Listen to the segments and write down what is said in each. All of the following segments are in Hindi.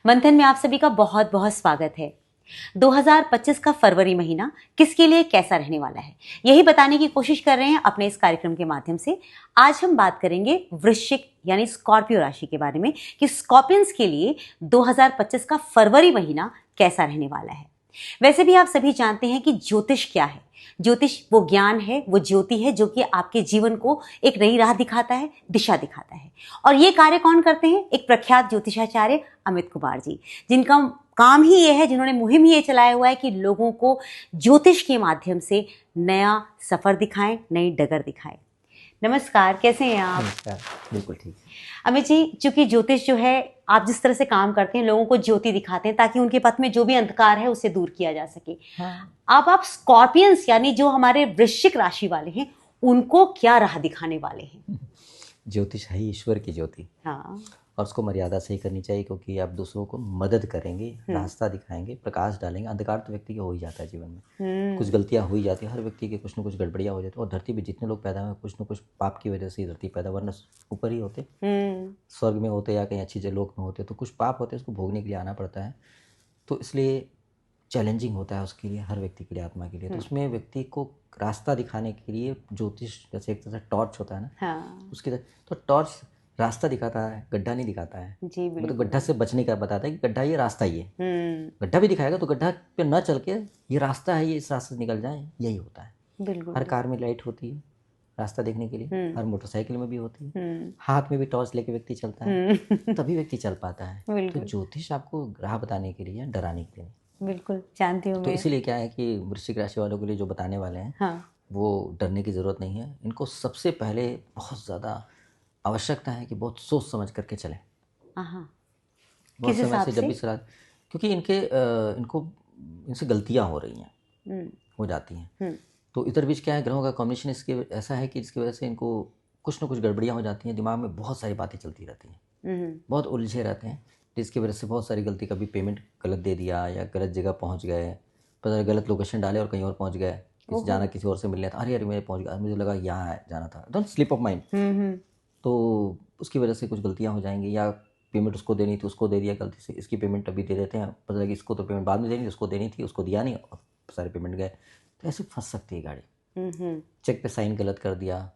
मंथन में आप सभी का बहुत बहुत स्वागत है। 2025 का फरवरी महीना किसके लिए कैसा रहने वाला है, यही बताने की कोशिश कर रहे हैं अपने इस कार्यक्रम के माध्यम से। आज हम बात करेंगे वृश्चिक यानी स्कॉर्पियो राशि के बारे में कि स्कॉर्पियंस के लिए 2025 का फरवरी महीना कैसा रहने वाला है। वैसे भी आप सभी जानते हैं कि ज्योतिष क्या है। ज्योतिष वो ज्ञान है, वो ज्योति है जो कि आपके जीवन को एक नई राह दिखाता है, दिशा दिखाता है। और ये कार्य कौन करते हैं? एक प्रख्यात ज्योतिषाचार्य अमित कुमार जी, जिनका काम ही ये है, जिन्होंने मुहिम ही ये चलाया हुआ है कि लोगों को ज्योतिष के माध्यम से नया सफर दिखाएं, नई डगर दिखाएं। नमस्कार, कैसे हैं आप? नमस्कार, बिल्कुल ठीक। अमित जी, चूंकि ज्योतिष जो है, आप जिस तरह से काम करते हैं, लोगों को ज्योति दिखाते हैं ताकि उनके पथ में जो भी अंधकार है उसे दूर किया जा सके। हाँ। आप स्कॉर्पियंस यानी जो हमारे वृश्चिक राशि वाले हैं, उनको क्या राह दिखाने वाले हैं? ज्योतिष है ही ईश्वर की ज्योति। हाँ। और उसको मर्यादा से ही करनी चाहिए, क्योंकि आप दूसरों को मदद करेंगे, रास्ता दिखाएंगे, प्रकाश डालेंगे। अंधकार तो व्यक्ति का हो ही जाता है जीवन में, कुछ गलतियां हो ही जाती है हर व्यक्ति के, कुछ न कुछ गड़बड़ियां हो जाती है। और धरती पे जितने लोग पैदा हुए कुछ न कुछ पाप की वजह से ही धरती पैदा, वरना ऊपर ही होते, स्वर्ग में होते या कहीं अच्छी जगह लोक में होते, तो कुछ पाप होते हैं, उसको भोगने के लिए आना पड़ता है। तो इसलिए चैलेंजिंग होता है उसके लिए, हर व्यक्ति के लिए, आत्मा के लिए। तो उसमें व्यक्ति को रास्ता दिखाने के लिए ज्योतिष जैसे एक तरह से टॉर्च होता है ना, हाँ। उसकी तो टॉर्च रास्ता दिखाता है, गड्ढा नहीं दिखाता है। जी बिल्कुल। मतलब गड्ढा से बचने का बताता है कि गड्ढा ये रास्ता ही है। गड्ढा भी दिखाएगा तो गड्ढा पे न चल के ये रास्ता है, ये इस रास्ते से निकल जाए, यही होता है। बिल्कुल। हर कार में लाइट होती है रास्ता देखने के लिए, हर मोटरसाइकिल में भी होती है, हाथ में भी टॉर्च लेके व्यक्ति चलता है, तभी व्यक्ति चल पाता है। तो ज्योतिष आपको राह बताने के लिए, डराने के लिए नहीं। बिल्कुल जानती हूँ। तो इसीलिए क्या है कि वृश्चिक राशि वालों के लिए जो बताने वाले हैं, हाँ। वो डरने की ज़रूरत नहीं है। इनको सबसे पहले बहुत ज़्यादा आवश्यकता है कि बहुत सोच समझ करके चलें। बहुत समय से जब भी सलाह, क्योंकि इनसे गलतियां हो रही हैं, हो जाती हैं। तो इधर बीच क्या है, ग्रहों का कॉम्बिनेशन इसके ऐसा है कि जिसकी वजह से इनको कुछ न कुछ गड़बड़ियां हो जाती हैं, दिमाग में बहुत सारी बातें चलती रहती हैं, बहुत उलझे रहते हैं, जिसकी वजह से बहुत सारी गलती, कभी पेमेंट गलत दे दिया या गलत जगह पहुंच गए, पता गलत लोकेशन डाले और कहीं और पहुंच गए, किसी और से मिलने था, अरे मैं पहुंच गया, मुझे लगा यहाँ जाना था, डोंट स्लिप ऑफ माइंड। तो उसकी वजह से कुछ गलतियां हो जाएंगी, या पेमेंट उसको देनी थी, उसको दे दिया गलती से, इसकी पेमेंट अभी दे देते हैं, पता लगा इसको तो पेमेंट बाद में देनी थी, उसको देनी थी, उसको दिया नहीं और सारे पेमेंट गए। तो ऐसे फंस सकती है गाड़ी। चेक पे साइन गलत कर दिया,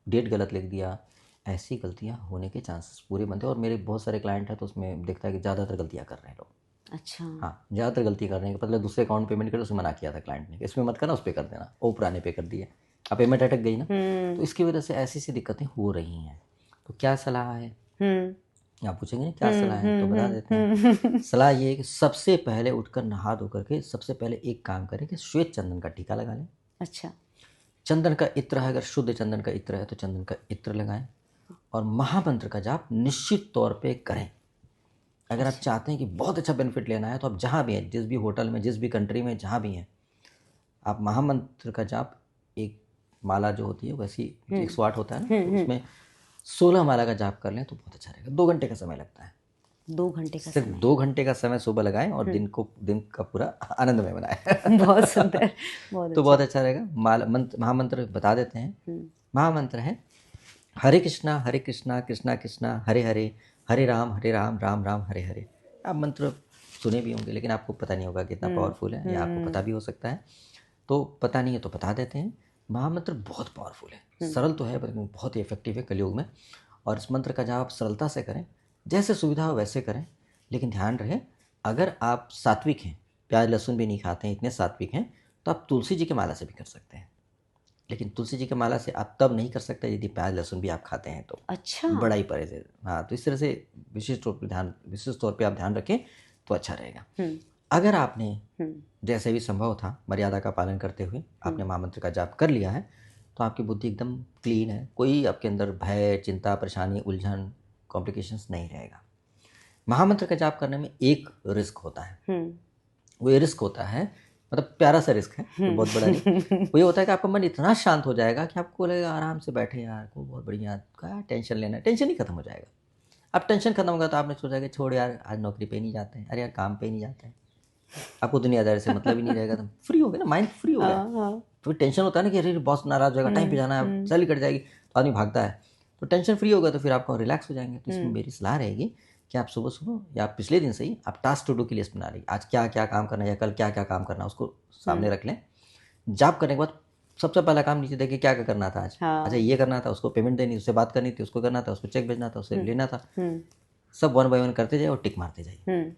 डेट गलत लिख दिया, ऐसी गलतियां होने के चांसेस पूरे बनते हैं। और मेरे बहुत सारे क्लाइंट हैं तो उसमें देखता है कि ज़्यादातर गलतियां कर रहे हैं लोग। अच्छा। हाँ, ज़्यादातर गलती कर रहे हैं। मतलब दूसरे अकाउंट पेमेंट कर, उसमें मना किया था क्लाइंट ने, इसमें मत करना, उस पर कर देना, वो पुराने पे कर दिए, अब पेमेंट अटक गई ना। तो इसकी वजह से ऐसी दिक्कतें हो रही हैं। तो क्या सलाह है, आप पूछेंगे क्या सलाह है, तो बता देते हैं। सलाह ये है कि सबसे पहले उठकर नहा धो करके सबसे पहले एक काम करें कि श्वेत चंदन का टीका लगा लें। अच्छा। चंदन का इत्र है, अगर शुद्ध चंदन का इत्र है तो चंदन का इत्र लगाएं, और महामंत्र का जाप निश्चित तौर पे करें। अगर आप चाहते हैं कि बहुत अच्छा बेनिफिट लेना है, तो आप जहाँ भी हैं, जिस भी होटल में, जिस भी कंट्री में, जहाँ भी हैं, आप महामंत्र का जाप, एक माला जो होती है वैसी 108 होता है ना, तो उसमें 16 माला का जाप कर लें तो बहुत अच्छा रहेगा। 2 घंटे का समय लगता है। 2 घंटे का सिर्फ 2 घंटे का समय सुबह लगाएं और दिन का पूरा आनंदमय बनाएं। बहुत सुंदर, बहुत तो बहुत अच्छा रहेगा। महामंत्र बता देते हैं। महामंत्र है हरे कृष्णा कृष्णा कृष्णा हरे हरे, हरे राम राम राम हरे हरे। आप मंत्र सुने भी होंगे, लेकिन आपको पता नहीं होगा कितना पावरफुल है, या आपको पता भी हो सकता है, तो पता नहीं है तो बता देते हैं। महामंत्र बहुत पावरफुल है, सरल तो है पर बहुत ही इफेक्टिव है कलयुग में। और इस मंत्र का जाप सरलता से करें, जैसे सुविधा हो वैसे करें, लेकिन ध्यान रहे, अगर आप सात्विक हैं, प्याज लहसुन भी नहीं खाते हैं, इतने सात्विक हैं, तो आप तुलसी जी की माला से भी कर सकते हैं। लेकिन तुलसी जी की माला से आप तब नहीं कर सकते यदि प्याज लहसुन भी आप खाते हैं तो। अच्छा। बड़ा ही परहेज है। हाँ, तो इस तरह से विशेष तौर पे आप ध्यान रखें तो अच्छा रहेगा। अगर आपने जैसे भी संभव था मर्यादा का पालन करते हुए आपने महामंत्र का जाप कर लिया है, तो आपकी बुद्धि एकदम क्लीन है, कोई आपके अंदर भय, चिंता, परेशानी, उलझन, कॉम्प्लिकेशंस नहीं रहेगा। महामंत्र का जाप करने में एक रिस्क होता है, वो ये रिस्क होता है, मतलब प्यारा सा रिस्क है, तो बहुत बड़ा नहीं। वो ये होता है कि आपका मन इतना शांत हो जाएगा कि आपको लगेगा आराम से बैठे यार, को बहुत बढ़िया, क्या टेंशन लेना है, टेंशन ही खत्म हो जाएगा। अब टेंशन खत्म होगा तो आपने सोचा कि छोड़ यार, आज नौकरी पे नहीं जाते हैं, अरे यार काम पे नहीं जाते हैं, आपको दुनियादारी से मतलब ही नहीं रहेगा, तो फ्री हो गए ना, माइंड फ्री हो गया। तो टेंशन होता है ना कि अरे बॉस नाराज होगा, टाइम पे जाना है, सैलरी कट जाएगी, तो आदमी भागता है। तो टेंशन फ्री होगा तो फिर आपको रिलैक्स हो जाएंगे। तो इसमें मेरी सलाह रहेगी कि आप सुबह सुबह या आप पिछले दिन से ही आप टास्क टू डू की लिस्ट बना ली, आज क्या क्या काम करना है या कल क्या क्या काम करना है उसको सामने रख लें। जाप करने के बाद सबसे पहला काम नीचे देखिए क्या क्या करना था आज। हाँ। अच्छा ये करना था, उसको पेमेंट देनी, उससे बात करनी थी, उसको करना था, उसको चेक भेजना था, उससे लेना था, सब 1 बाय 1 करते जाइए और टिक मारते जाइए।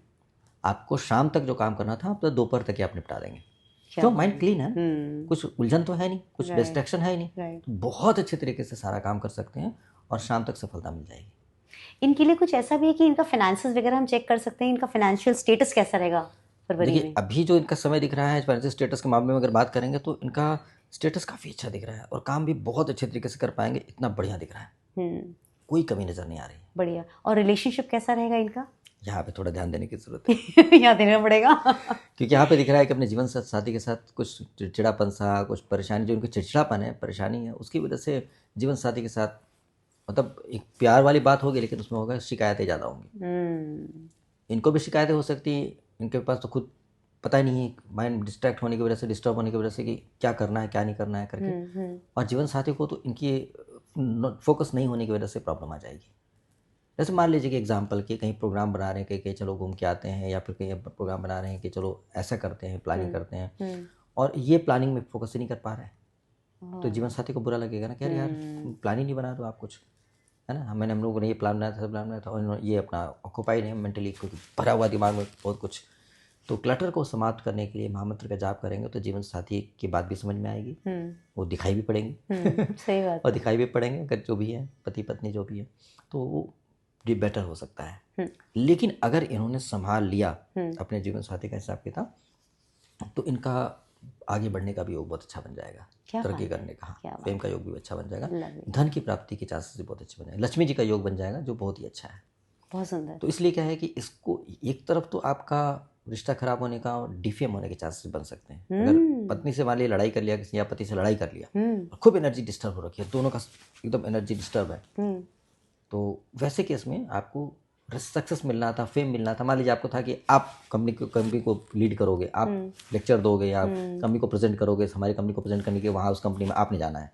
आपको शाम तक जो काम करना था आप तो दोपहर तक ही आप निपटा देंगे, क्यों? माइंड क्लीन है, कुछ उलझन तो है नहीं, कुछ डिस्ट्रैक्शन है नहीं, तो बहुत अच्छे तरीके से सारा काम कर सकते हैं और शाम तक सफलता मिल जाएगी। इनके लिए कुछ ऐसा भी है कि इनका फाइनेंसेस वगैरह हम चेक कर सकते हैं, इनका फाइनेंशियल स्टेटस कैसा रहेगा फरवरी में? देखिए अभी जो इनका समय दिख रहा है फाइनेंशियल स्टेटस के मामले में अगर बात करेंगे तो इनका स्टेटस काफ़ी अच्छा दिख रहा है और काम भी बहुत अच्छे तरीके से कर पाएंगे, इतना बढ़िया दिख रहा है, कोई कमी नज़र नहीं आ रही। बढ़िया। और रिलेशनशिप कैसा रहेगा इनका? यहाँ पे थोड़ा ध्यान देने की जरूरत है यहाँ देना पड़ेगा क्योंकि यहाँ पे दिख रहा है कि अपने जीवन साथी के साथ कुछ चिड़चिड़ापन सा, कुछ परेशानी, जो उनकी चिड़चिड़ापन है, परेशानी है, उसकी वजह से जीवन साथी के साथ मतलब एक प्यार वाली बात होगी लेकिन उसमें होगा शिकायतें ज़्यादा होंगी। इनको भी शिकायतें हो सकती है, इनके पास तो खुद पता ही नहीं है, माइंड डिस्ट्रैक्ट होने की वजह से, डिस्टर्ब होने की वजह से कि क्या करना है क्या नहीं करना है करके, और जीवन साथी को तो इनकी फोकस नहीं होने की वजह से प्रॉब्लम आ जाएगी। जैसे मान लीजिए कि एग्जाम्पल कि कहीं प्रोग्राम बना रहे हैं कि चलो घूम के आते हैं, या फिर कहीं प्रोग्राम बना रहे हैं कि चलो ऐसा करते हैं, प्लानिंग करते हैं, और ये प्लानिंग में फोकस ही नहीं कर पा रहे हैं, तो जीवन साथी को बुरा लगेगा ना कि यार प्लान ही नहीं बना दो आप कुछ, है ना। हम लोगों ने ये प्लान बनाया था, प्लान बनाया था, और ये अपना ऑक्यूपाइड है मेंटली, क्योंकि भरा हुआ दिमाग में बहुत कुछ। तो क्लटर को समाप्त करने के लिए महामंत्र का जाप करेंगे तो जीवन साथी की बात भी समझ में आएगी, वो दिखाई भी पड़ेंगे सही बात और दिखाई भी पड़ेंगे अगर जो भी है पति पत्नी जो भी है, तो वो भी बेटर हो सकता है। लेकिन अगर इन्होंने संभाल लिया अपने जीवन साथी का हिसाब किताब, तो इनका आगे बढ़ने का भी योग बहुत अच्छा बन जाएगा, तरक्की करने का, प्रेम का योग भी अच्छा बन जाएगा, धन की प्राप्ति के चांसेस भी बहुत अच्छे बन जाएंगे, लक्ष्मी जी का योग बन जाएगा जो बहुत ही अच्छा है, बहुत सुंदर। तो इसलिए क्या है कि इसको एक तरफ तो आपका रिश्ता खराब होने का और डिफेम होने के चांसेस बन सकते हैं। अगर पत्नी से मान लिया लड़ाई कर लिया किसी, या पति से लड़ाई कर लिया और खूब एनर्जी डिस्टर्ब हो रखी है, दोनों का एकदम एनर्जी डिस्टर्ब है, तो वैसे केस में आपको सक्सेस मिलना था, फेम मिलना था, मान लीजिए आपको था कि आप कंपनी को लीड करोगे, आप लेक्चर दोगे या कंपनी को प्रेजेंट करोगे, हमारी कंपनी को प्रेजेंट करने के वहाँ उस कंपनी में आपने जाना है,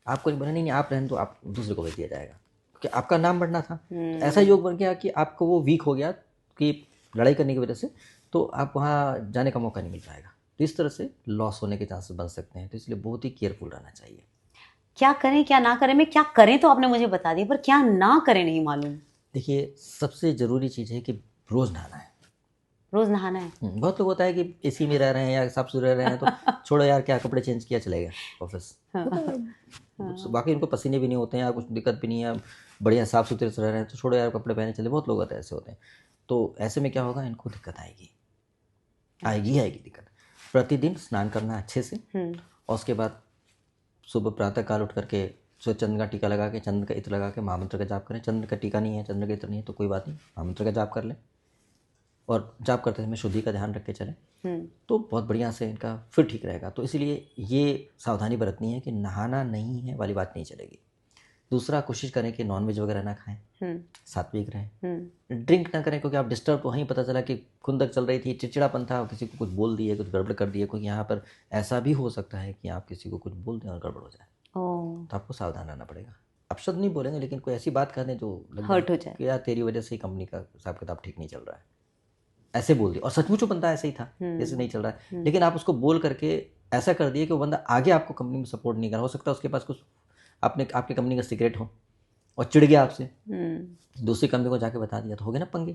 आपको नहीं बना, नहीं आप रहने तो आप दूसरे को भेज दिया जाएगा क्योंकि आपका नाम बढ़ना था। तो ऐसा योग बन गया कि आपको वो वीक हो गया कि लड़ाई करने की वजह से, तो आप वहाँ जाने का मौका नहीं मिल पाएगा, तो इस तरह से लॉस होने के चांसेस बन सकते हैं, तो इसलिए बहुत ही केयरफुल रहना चाहिए। क्या करें क्या ना करें, मैं क्या करें तो आपने मुझे बता दिया, पर क्या ना करें नहीं मालूम। देखिए सबसे ज़रूरी चीज़ है कि रोज़ नहाना है, रोज़ नहाना है। बहुत लोग होता है कि एसी में रह रहे हैं या साफ सुथरे रह रहे हैं तो छोड़ो यार क्या कपड़े चेंज किया चलेगा ऑफिस, बाकी इनको पसीने भी नहीं होते हैं या कुछ दिक्कत भी नहीं है, बढ़िया साफ सुथरे से रह रहे हैं तो छोड़ो यार कपड़े पहने चले, बहुत लोग होते हैं ऐसे होते हैं, तो ऐसे में क्या होगा, इनको दिक्कत आएगी दिक्कत। प्रतिदिन स्नान करना अच्छे से, और उसके बाद सुबह प्रातः काल उठ करके चंद्र का टीका लगा के, चंद्र का इत्र लगा के महामंत्र का जाप करें। चंद्र का टीका नहीं है, चंद्र का इत्र नहीं है तो कोई बात नहीं, महामंत्र का जाप कर लें, और जाप करते समय शुद्धि का ध्यान रख के चलें, तो बहुत बढ़िया से इनका फिर ठीक रहेगा। तो इसीलिए ये सावधानी बरतनी है कि नहाना नहीं है वाली बात नहीं चलेगी। दूसरा, कोशिश करें कि नॉनवेज वगैरह ना खाएं, सात्विक रहें, ड्रिंक ना करें, क्योंकि आप डिस्टर्ब तो वहीं पता चला कि खुंदक चल रही थी, चिड़चिड़ापन था, किसी को कुछ बोल दिए, कुछ गड़बड़ कर दिए, क्योंकि यहाँ पर ऐसा भी हो सकता है कि आप किसी को कुछ बोल दें और गड़बड़ हो जाए, तो आपको सावधान रहना पड़ेगा। आप शब्द नहीं बोलेंगे लेकिन कोई ऐसी बात कह दें जो हर्ट हो जाए कि यार तेरी वजह से ही कंपनी का हिसाब किताब ठीक नहीं चल रहा है, ऐसे बोल दिया, और सचमुच वो बंदा ऐसे ही था जैसे नहीं चल रहा है, लेकिन आप उसको बोल करके ऐसा कर दिए कि वो बंदा आगे आपको कंपनी में सपोर्ट नहीं कर रहा, हो सकता है उसके पास कुछ आपकी कंपनी का सीक्रेट हो और चिढ़ गया आपसे, दूसरी कंपनी को जाके बता दिया, तो हो गए ना पंगे।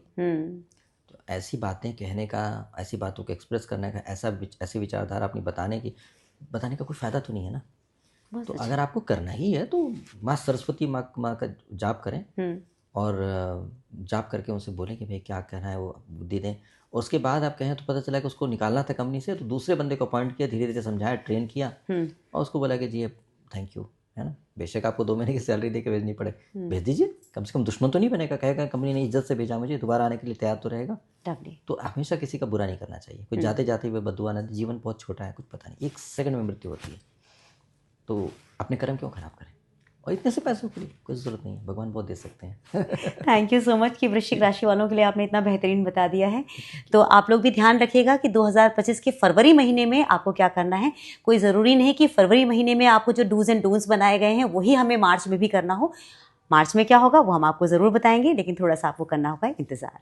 तो ऐसी बातें कहने का, ऐसी बातों को एक्सप्रेस करने का, ऐसी विचारधारा अपनी बताने का कोई फ़ायदा तो नहीं है ना। तो अगर आपको करना ही है तो माँ सरस्वती माँ का जाप करें, और जाप करके उनसे बोलें कि भाई क्या कहना है वो बुद्धि दें, और उसके बाद आप कहें तो पता चला कि उसको निकालना था कंपनी से, तो दूसरे बंदे को अपॉइंट किया, धीरे धीरे समझाया, ट्रेन किया, और उसको बोला कि जी थैंक यू, है ना, बेशक आपको 2 महीने की सैलरी दे के भेजनी पड़े, भेज दीजिए, कम से कम दुश्मन तो नहीं बनेगा, कहेगा कंपनी ने इज्जत से भेजा मुझे, दोबारा आने के लिए तैयार तो रहेगा। तो हमेशा किसी का बुरा नहीं करना चाहिए, कोई जाते जाते हुए बददुआ ना दे, जीवन बहुत छोटा है, कुछ पता नहीं, 1 सेकंड में मृत्यु होती है, तो अपने कर्म क्यों खराब करें, और इतने से पैसों के लिए कोई ज़रूरत नहीं है, भगवान बहुत दे सकते हैं। थैंक यू सो मच कि वृश्चिक राशि वालों के लिए आपने इतना बेहतरीन बता दिया है। तो आप लोग भी ध्यान रखिएगा कि 2025 के फरवरी महीने में आपको क्या करना है। कोई ज़रूरी नहीं कि फरवरी महीने में आपको जो डूज एंड डोंट्स बनाए गए हैं वही हमें मार्च में भी करना हो। मार्च में क्या होगा वो हम आपको ज़रूर बताएंगे, लेकिन थोड़ा सा आपको करना होगा इंतज़ार।